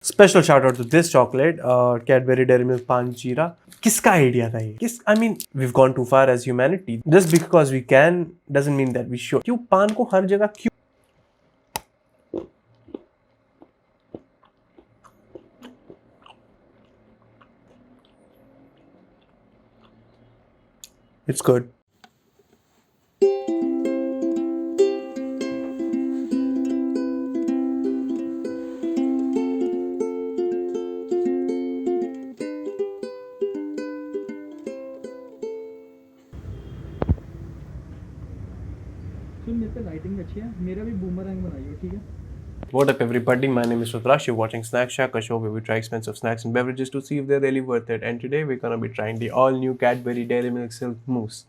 Special shout out to this chocolate, Cadbury Dairy Milk Pan Jeera. किसका idea था ये? I mean, we've gone too far as humanity. Just because we can doesn't mean that we should. क्यों पान को हर जगह क्यों? It's good. मेरे पे लाइटिंग अच्छी है, मेरा भी बूमरैंग बनाइए, ठीक है? What up, everybody? My name is Rudrash. You're watching Snack Shack, a show where we try expensive snacks and beverages to see if they're really worth it. And today we're gonna be trying the all-new Cadbury Dairy Milk Silk Mousse.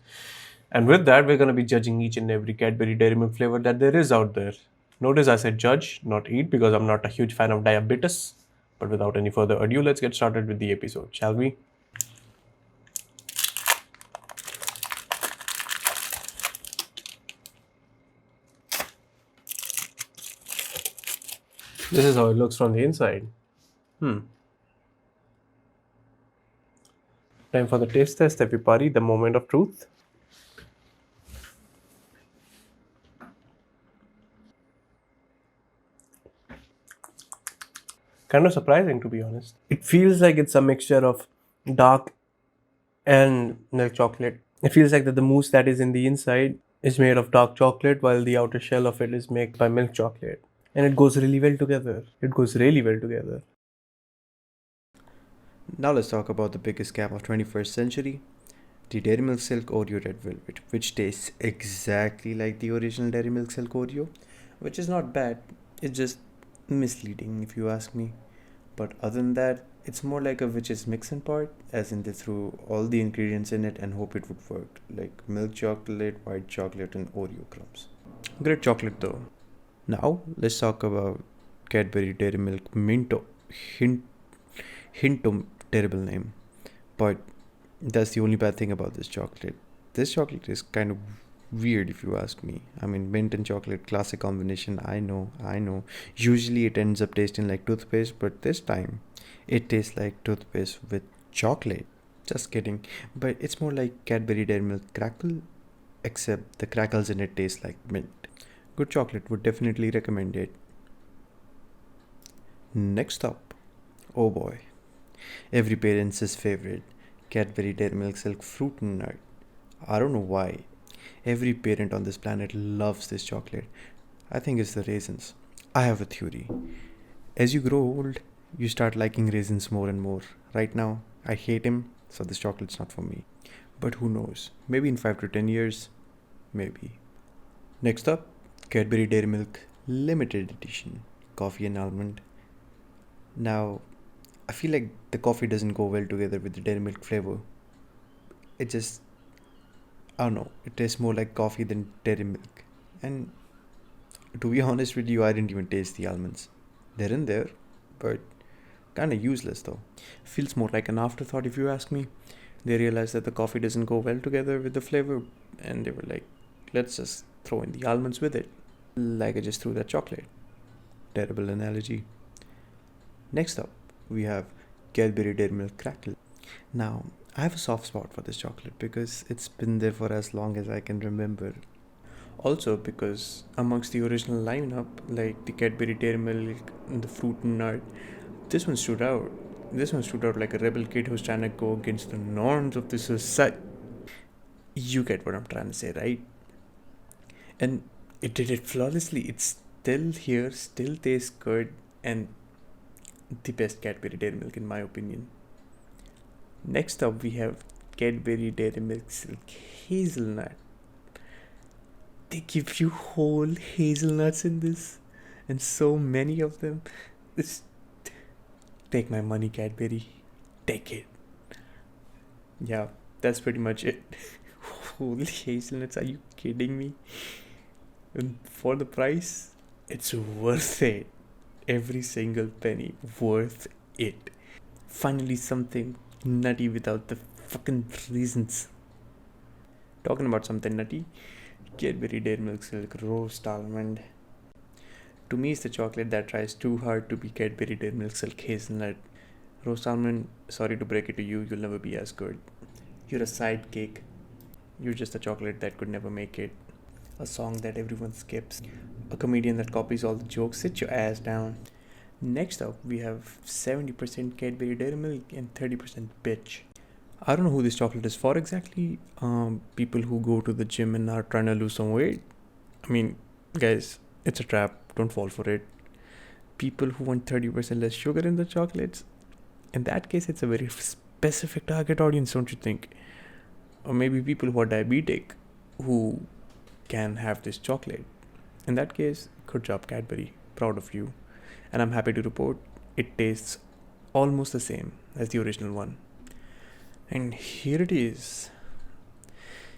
And with that, we're gonna be judging each and every Cadbury Dairy Milk flavor that there is out there. Notice I said judge, not eat, because I'm not a huge fan of diabetes. But without any further ado, let's get started with the episode, shall we? This is how it looks from the inside. Time for the taste test, everybody. The moment of truth. Kind of surprising, to be honest. It feels like it's a mixture of dark and milk chocolate. It feels like that the mousse that is in the inside is made of dark chocolate while the outer shell of it is made by milk chocolate. And it goes really well together. It goes really well together. Now let's talk about the biggest gap of 21st century, the Dairy Milk Silk Oreo Red Velvet, which tastes exactly like the original Dairy Milk Silk Oreo, which is not bad, it's just misleading if you ask me. But other than that, it's more like a witch's mix and part, as in they threw all the ingredients in it and hope it would work, like milk chocolate, white chocolate and Oreo crumbs. Great chocolate though. Now let's talk about Cadbury Dairy Milk Minto. Hinto, terrible name, but that's the only bad thing about this chocolate. This chocolate is kind of weird if you ask me. I mean, mint and chocolate, classic combination. I know. Usually it ends up tasting like toothpaste, but this time it tastes like toothpaste with chocolate. Just kidding. But it's more like Cadbury Dairy Milk Crackle, except the crackles in it taste like mint. Good chocolate, would definitely recommend it. Next up, oh boy, every parent's favorite, Cadbury Dairy Milk Silk Fruit and Nut. I don't know why. Every parent on this planet loves this chocolate. I think it's the raisins. I have a theory. As you grow old, you start liking raisins more and more. Right now, I hate him, so this chocolate's not for me. But who knows? Maybe in 5 to 10 years, maybe. Next up, Cadbury Dairy Milk Limited Edition Coffee and Almond. Now, I feel like the coffee doesn't go well together with the dairy milk flavor. It just, I don't know, it tastes more like coffee than dairy milk. And to be honest with you, I didn't even taste the almonds. They're in there, but kinda useless though. Feels more like an afterthought if you ask me. They realized that the coffee doesn't go well together with the flavor, and they were like, let's just throw in the almonds with it. Like I just threw that chocolate. Terrible analogy. Next up, we have Cadbury Dairy Milk Crackle. Now, I have a soft spot for this chocolate because it's been there for as long as I can remember. Also, because amongst the original lineup, like the Cadbury Dairy Milk and the Fruit and Nut, this one stood out. This one stood out like a rebel kid who's trying to go against the norms of the society. You get what I'm trying to say, right? And it did it flawlessly. It's still here, still tastes good, and the best Cadbury Dairy Milk in my opinion. Next up we have Cadbury Dairy Milk Silk Hazelnut. They give you whole hazelnuts in this, and so many of them. It's, take my money, Cadbury. Take it. Yeah, that's pretty much it. Whole hazelnuts, are you kidding me? And for the price, it's worth it. Every single penny, worth it. Finally, something nutty without the fucking reasons. Talking about something nutty, Cadbury Dairy Milk Silk Roast Almond. To me, it's the chocolate that tries too hard to be Cadbury Dairy Milk Silk Hazelnut. Roast almond, sorry to break it to you, you'll never be as good. You're a sidekick. You're just a chocolate that could never make it. A song that everyone skips. A comedian that copies all the jokes. Sit your ass down. Next up, we have 70% Cadbury Dairy Milk and 30% bitch. I don't know who this chocolate is for exactly. People who go to the gym and are trying to lose some weight. I mean, guys, it's a trap. Don't fall for it. People who want 30% less sugar in the chocolates. In that case, it's a very specific target audience, don't you think? Or maybe people who are diabetic who can have this chocolate. In that case, good job, Cadbury. Proud of you. And I'm happy to report it tastes almost the same as the original one. And here it is.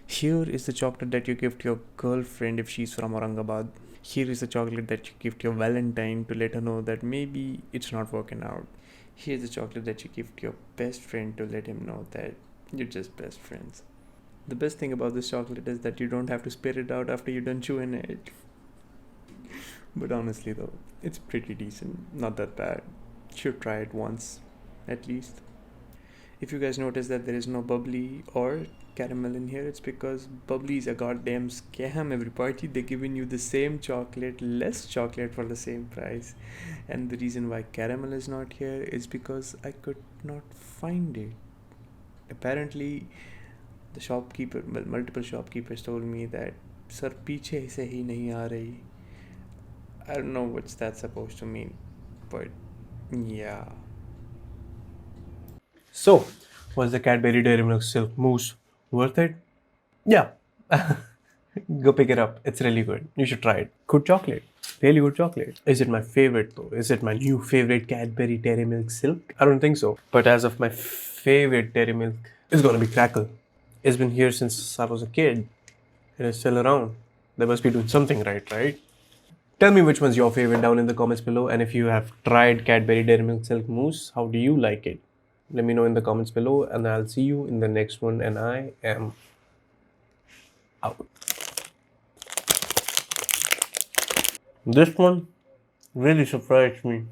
Here is the chocolate that you give to your girlfriend if she's from Aurangabad. Here is the chocolate that you give to your Valentine to let her know that maybe it's not working out. Here's the chocolate that you give to your best friend to let him know that you're just best friends. The best thing about this chocolate is that you don't have to spit it out after you're done chewing it. But honestly though, it's pretty decent, not that bad. Should try it once, at least. If you guys notice that there is no bubbly or caramel in here, it's because bubbly is a goddamn scam, everybody. They're giving you the same chocolate, less chocolate for the same price. And the reason why caramel is not here is because I could not find it. Apparently, the shopkeeper, well, multiple shopkeepers told me that sir पीछे से ही नहीं आ रही. I don't know what's that supposed to mean, but yeah. So, was the Cadbury Dairy Milk Silk Mousse worth it? Yeah. Go pick it up. It's really good. You should try it. Good chocolate. Really good chocolate. Is it my favorite though? Is it my new favorite Cadbury Dairy Milk Silk? I don't think so. But as of my favorite dairy milk, it's gonna be Crackle. It's been here since I was a kid. And it's still around. They must be doing something right? Tell me which one's your favorite down in the comments below. And if you have tried Cadbury Dairy Milk Silk Mousse, how do you like it? Let me know in the comments below, and I'll see you in the next one. And I am out. This one really surprised me.